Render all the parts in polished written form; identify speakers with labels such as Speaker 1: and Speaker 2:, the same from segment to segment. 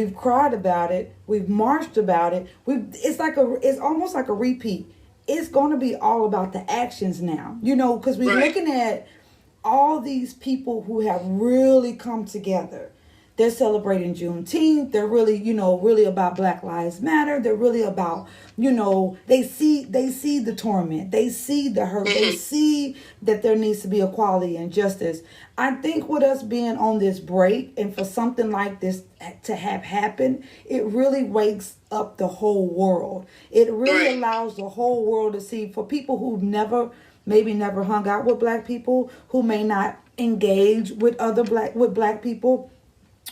Speaker 1: We've cried about it. We've marched about it. It's almost like a repeat. It's going to be all about the actions now, because we're looking at all these people who have really come together. They're celebrating Juneteenth. They're really, really about Black Lives Matter. They're really about, they see the torment. They see the hurt. They see that there needs to be equality and justice. I think with us being on this break and for something like this to have happened, it really wakes up the whole world. It really allows the whole world to see, for people who've maybe never hung out with Black people, who may not engage with Black people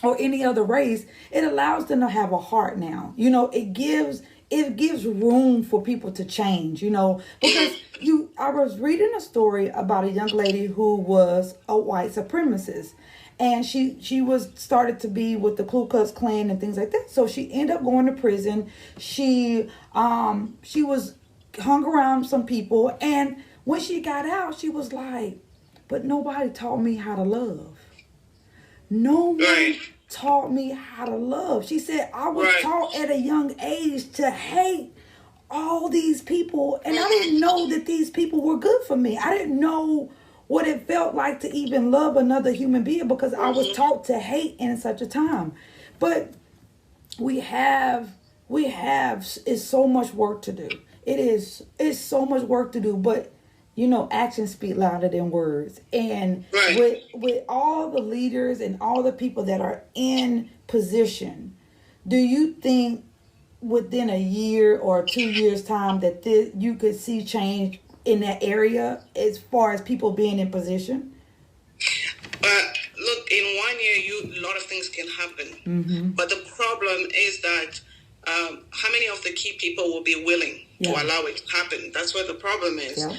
Speaker 1: or any other race. It allows them to have a heart now. It gives room for people to change, because I was reading a story about a young lady who was a white supremacist, and she was started to be with the Ku Klux Klan and things like that. So she ended up going to prison. She was hung around some people, and when she got out, she was like, but nobody taught me how to love. No one taught me how to love. She said, I was taught at a young age to hate all these people, and I didn't know that these people were good for me. I didn't know what it felt like to even love another human being, because I was taught to hate in such a time. But it's so much work to do. It's so much work to do, but actions speak louder than words. And with all the leaders and all the people that are in position, do you think within a year or 2 years' time that you could see change in that area as far as people being in position?
Speaker 2: Look, in 1 year, a lot of things can happen. Mm-hmm. But the problem is that how many of the key people will be willing to allow it to happen? That's where the problem is. Yeah.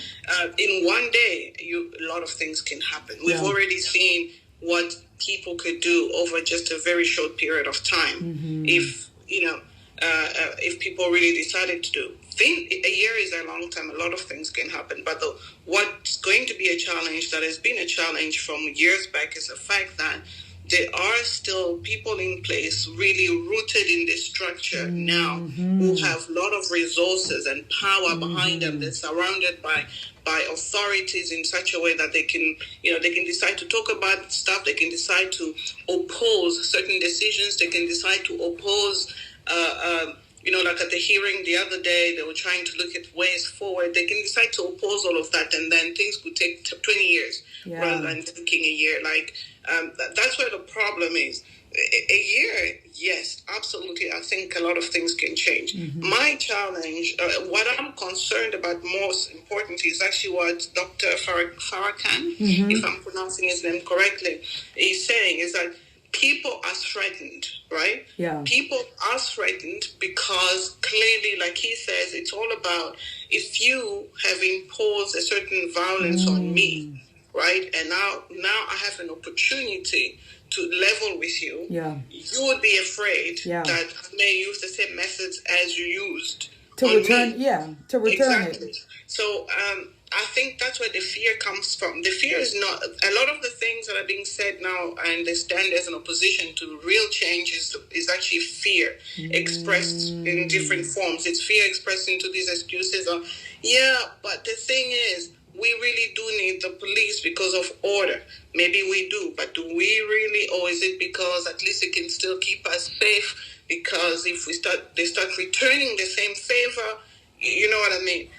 Speaker 2: In 1 day, a lot of things can happen. We've already seen what people could do over just a very short period of time. Mm-hmm. If people really decided to do. A year is a long time. A lot of things can happen. But what's going to be a challenge, that has been a challenge from years back, is the fact that there are still people in place really rooted in this structure now, who have a lot of resources and power behind them. They're surrounded by authorities in such a way that they can decide to talk about stuff. They can decide to oppose certain decisions. They can decide to oppose, like at the hearing the other day, they were trying to look at ways forward. They can decide to oppose all of that, and then things could take 20 years rather than taking a year. That's where the problem is. A year, yes, absolutely. I think a lot of things can change. Mm-hmm. My challenge, what I'm concerned about most importantly, is actually what Dr. Farrakhan, if I'm pronouncing his name correctly, is saying, is that people are threatened, right? Yeah. People are threatened because clearly, like he says, it's all about, if you have imposed a certain violence on me, right? And now I have an opportunity to level with you. Yeah. You would be afraid that I may use the same methods as you used
Speaker 1: to return. Me. Yeah, to return
Speaker 2: exactly. It. So I think that's where the fear comes from. The fear is not a lot of the things that are being said now. I understand as an opposition to real change is actually fear expressed in different forms. It's fear expressed into these excuses of but the thing is, we really do need the police because of order. Maybe we do, but do we really, or is it because at least it can still keep us safe? Because if they start returning the same favor, you know what I mean?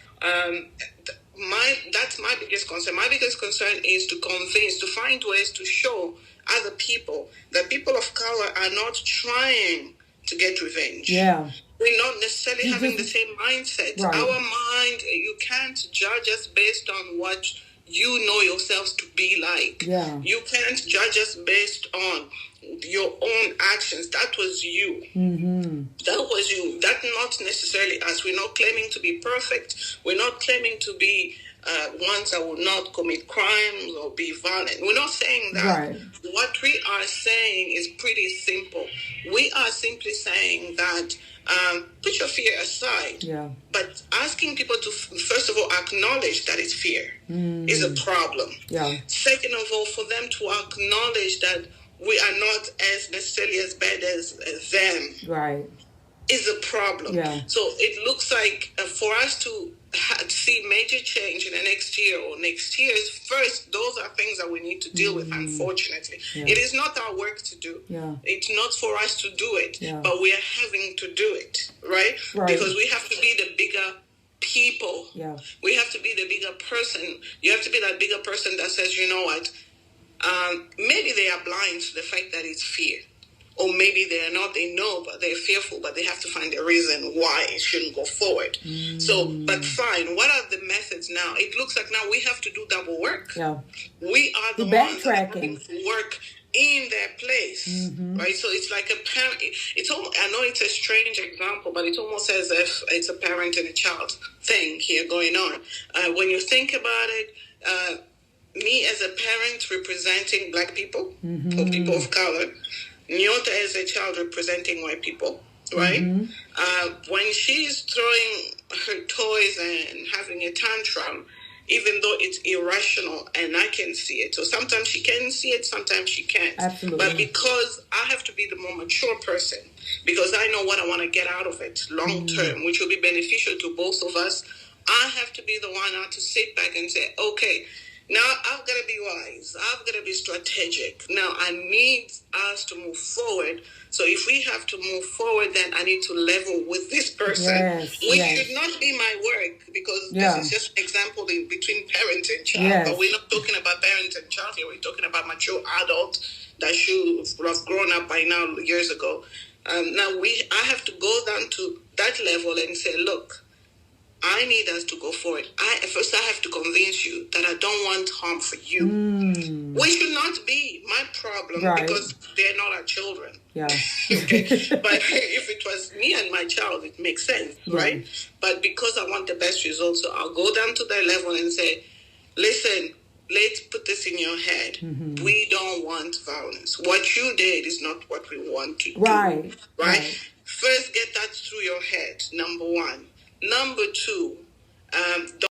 Speaker 2: That's my biggest concern. My biggest concern is to find ways to show other people that people of color are not trying to get revenge. Yeah. We're not necessarily having the same mindset. Right. Our mind, you can't judge us based on what you know yourselves to be like. Yeah. You can't judge us based on your own actions. That was you. Mm-hmm. That was you. That's not necessarily us. We're not claiming to be perfect. We're not claiming to be ones that will not commit crimes or be violent. We're not saying that. Right. What we are saying is pretty simple. We are simply saying that put your fear aside. Yeah. But asking people to, first of all, acknowledge that it's fear is a problem. Yeah. Second of all, for them to acknowledge that we are not as necessarily as bad as them.
Speaker 1: Right.
Speaker 2: Is a problem.
Speaker 1: Yeah.
Speaker 2: So it looks like for us to see major change in the next year or next years, first, those are things that we need to deal with, unfortunately.
Speaker 1: Yeah.
Speaker 2: It is not our work to do.
Speaker 1: Yeah.
Speaker 2: It's not for us to do it,
Speaker 1: Yeah.
Speaker 2: but we are having to do it, right? Because we have to be the bigger people.
Speaker 1: Yeah.
Speaker 2: We have to be the bigger person. You have to be that bigger person that says, you know what, maybe they are blind to the fact that it's fear. Or maybe they are not, they know, but they're fearful, but they have to find a reason why it shouldn't go forward. So, but fine, what are the methods now? It looks like now we have to do double work.
Speaker 1: Yeah.
Speaker 2: We are the ones that are having to work in their place, right? So it's like a parent. It's almost, I know it's a strange example, but it's almost as if it's a parent and a child thing here going on. When you think about it, me as a parent representing Black people or people of color, Nyota as a child representing white people, right? When she's throwing her toys and having a tantrum, even though it's irrational and I can see it. So sometimes she can see it, sometimes she can't.
Speaker 1: Absolutely.
Speaker 2: But because I have to be the more mature person, because I know what I want to get out of it long term, which will be beneficial to both of us, I have to be the one now to sit back and say, okay, now I've got to be wise. I've got to be strategic. Now I need us to move forward. So if we have to move forward, then I need to level with this person, which should not be my work, because this is just an example between parent and child. But we're not talking about parent and child here. We're talking about mature adult that should have grown up by now years ago. Now I have to go down to that level and say, look, I need us to go forward. First, I have to convince you that I don't want harm for you. Which should not be my problem, because they're not our children.
Speaker 1: Yeah.
Speaker 2: Okay. But if it was me and my child, it makes sense, right? But because I want the best results, so I'll go down to their level and say, listen, let's put this in your head. We don't want violence. What you did is not what we want to do. Right? First, get that through your head, number one. Number two, don't